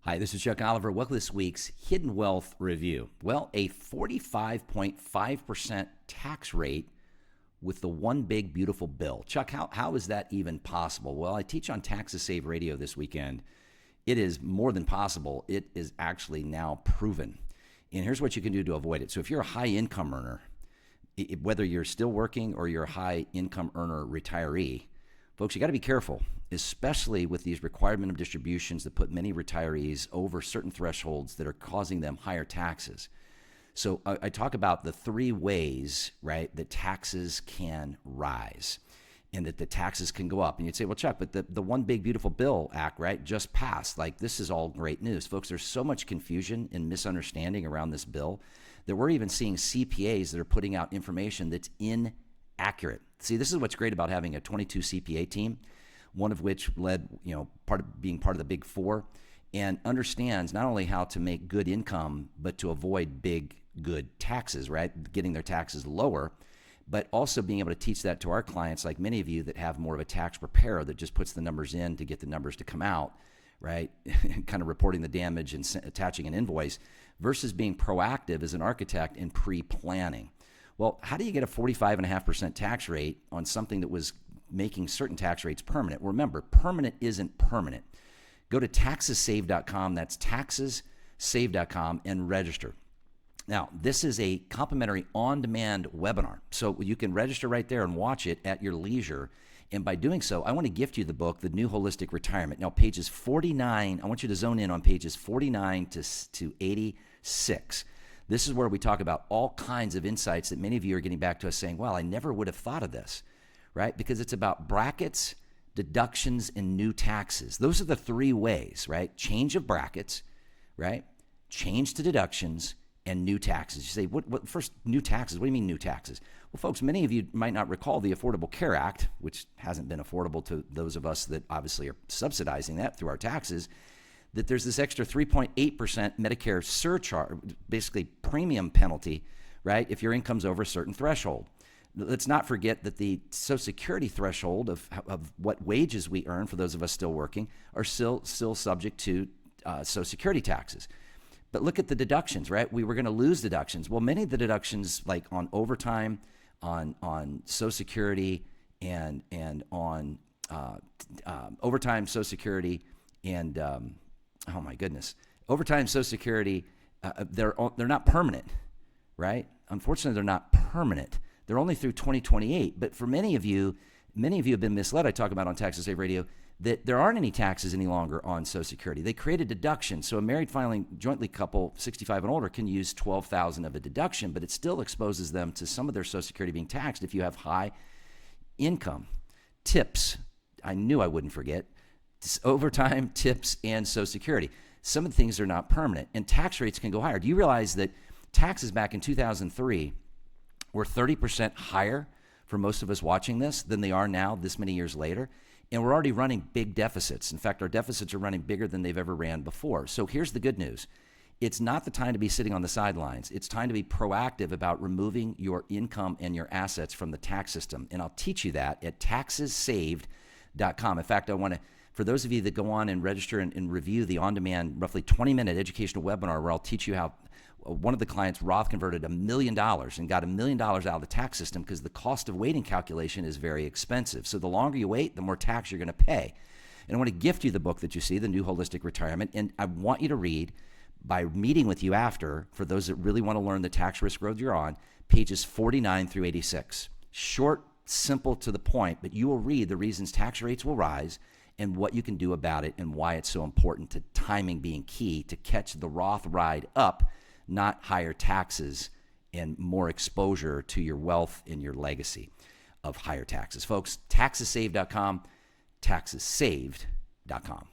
Hi, this is Chuck Oliver. Welcome to this week's Hidden Wealth Review. Well, a 45.5% tax rate with the one big beautiful bill. Chuck, how is that even possible? Well, I teach on Taxes Save Radio this weekend. It is more than possible. It is actually now proven. And here's what you can do to avoid it. So if you're a high income earner, whether you're still working or you're a high income earner retiree, folks, you got to be careful, especially with these required minimum distributions that put many retirees over certain thresholds that are causing them higher taxes. So I talk about the three ways, right, that taxes can rise and that the taxes can go up. And you'd say, well, Chuck, but the One Big Beautiful Bill Act, right, just passed. Like, this is all great news. Folks, there's so much confusion and misunderstanding around this bill that we're even seeing CPAs that are putting out information that's inaccurate. See, this is what's great about having a 22 CPA team, one of which led, being part of the Big Four, and understands not only how to make good income, but to avoid big, good taxes, right? Getting their taxes lower, but also being able to teach that to our clients, like many of you that have more of a tax preparer that just puts the numbers in to get the numbers to come out, right? Kind of reporting the damage and attaching an invoice versus being proactive as an architect and pre-planning. Well, how do you get a 45.5% tax rate on something that was making certain tax rates permanent? Remember, permanent isn't permanent. Go to taxessave.com. That's taxessave.com and register. Now, this is a complimentary on-demand webinar. So you can register right there and watch it at your leisure. And by doing so, I want to gift you the book, The New Holistic Retirement. Now, pages 49, I want you to zone in on pages 49 to 86. This is where we talk about all kinds of insights that many of you are getting back to us saying, well, I never would have thought of this, right? Because it's about brackets, deductions, and new taxes. Those are the three ways, right? Change of brackets, right? Change to deductions and new taxes. You say, what first, new taxes? What do you mean new taxes? Well, folks, many of you might not recall the Affordable Care Act, which hasn't been affordable to those of us that obviously are subsidizing that through our taxes, that there's this extra 3.8% Medicare surcharge, basically premium penalty, right, if your income's over a certain threshold. Let's not forget that the Social Security threshold of what wages we earn for those of us still working are still subject to Social Security taxes. But look at the deductions, right? We were going to lose deductions. Well, many of the deductions, like on overtime, on Social Security, and on overtime Social Security, and oh my goodness, overtime Social Security, they're not permanent, right? Unfortunately, they're not permanent. They're only through 2028. But for many of you have been misled. I talk about on Taxes Save Radio that there aren't any taxes any longer on Social Security. They created deductions. So a married filing jointly couple, 65 and older, can use $12,000 of a deduction, but it still exposes them to some of their Social Security being taxed if you have high income. Tips, I knew I wouldn't forget. Overtime, tips, and Social Security. Some of the things are not permanent, and tax rates can go higher. Do you realize that taxes back in 2003 were 30% higher for most of us watching this than they are now this many years later? And we're already running big deficits. In fact, our deficits are running bigger than they've ever ran before. So here's the good news. It's not the time to be sitting on the sidelines. It's time to be proactive about removing your income and your assets from the tax system. And I'll teach you that at taxessaved.com. In fact, I want to, for those of you that go on and register and review the on-demand, roughly 20-minute educational webinar where I'll teach you how one of the clients, Roth, converted $1 million and got $1 million out of the tax system because the cost of waiting calculation is very expensive. So the longer you wait, the more tax you're going to pay. And I want to gift you the book that you see, The New Holistic Retirement, and I want you to read, by meeting with you after, for those that really want to learn the tax risk road you're on, pages 49 through 86. Short, simple, to the point, but you will read the reasons tax rates will rise and what you can do about it and why it's so important, to timing being key to catch the Roth ride up, not higher taxes and more exposure to your wealth and your legacy of higher taxes. Folks, taxessaved.com, taxessaved.com.